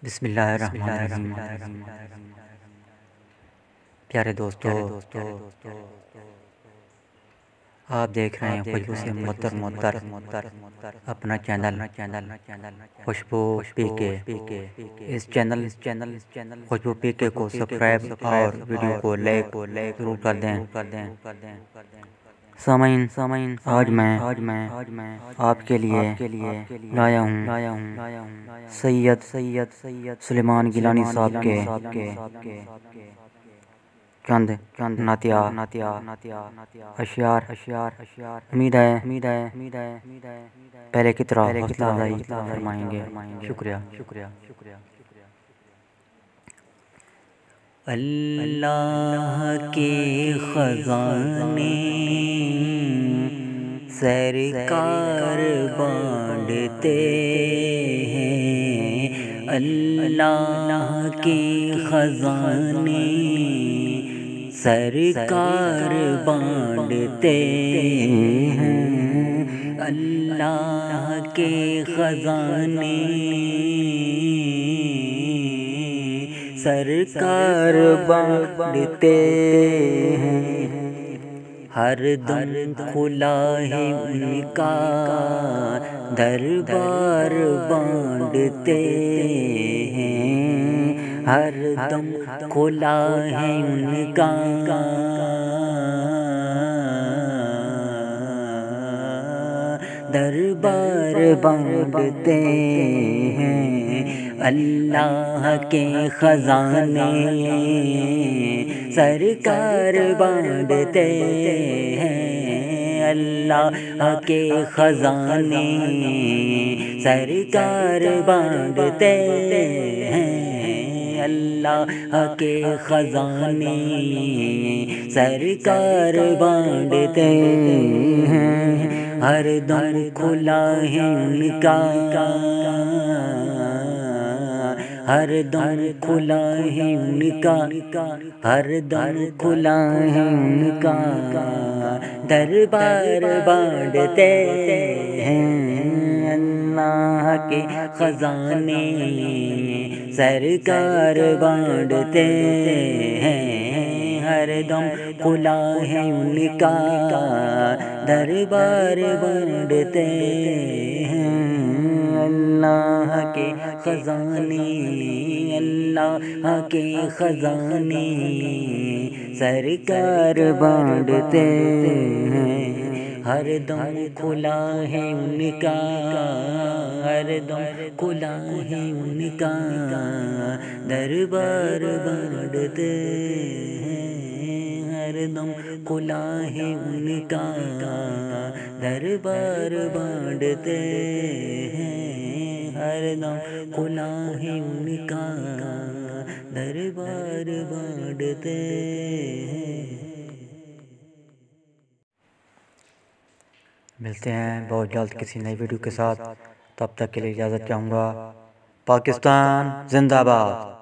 بسم اللہ الرحمن الرحیم۔ پیارے دوستو، آپ دیکھ رہے ہیں خوشبو سے معطر اپنا چینل خوشبو پی کے۔ اس چینل خوشبو پی کے کو سبسکرائب اور ویڈیو کو لائک ضرور کر دیں۔ سامعین، آج میں آپ کے لیے لایا ہوں سید سلیمان گیلانی صاحب کے چند نعتیہ اشعار۔ امید ہے پہلے کی طرح حوصلہ افزائی فرمائیں گے۔ شکریہ۔ اللہ کے خزانے سرکار بانٹتے ہیں، اللہ کے خزانے سرکار بانٹتے ہیں، اللہ کے خزانے سرکار بانٹتے ہیں، ہر دم کھلا ہے ان کا دربار بانٹتے ہیں، ہر دم کھلا ہے ان کا دربار بانٹتے ہیں، اللہ کے خزانے سرکار بانٹتے ہیں، اللہ کے خزانے سرکار بانٹتے ہیں، اللہ کے خزانے سرکار بانٹتے ہیں، ہر دم کھلا ہے ان کا ہر دم کھلا ہے ان کا ہر دم کھلا ہے ان کا دربار بانٹتے ہیں، اللہ کے خزانے سرکار بانٹتے ہیں، ہر دم کھلا ہے ان کا دربار بانٹتے ہیں، اللہ کے خزانے اللہ کے خزانے سرکار بانٹتے ہیں، ہر دم کھلا ہے ان کا ہر دم کھلا ہے ان کا دربار بانٹتے ہیں، ہر دم کھلا ہے ان کا دربار بانٹتے ہیں، ہر دم کھلا ہے ان کا دربار بانٹتے ہیں۔ ملتے ہیں بہت جلد کسی نئی ویڈیو کے ساتھ، تب تک کے لیے اجازت چاہوں گا۔ پاکستان زندہ باد۔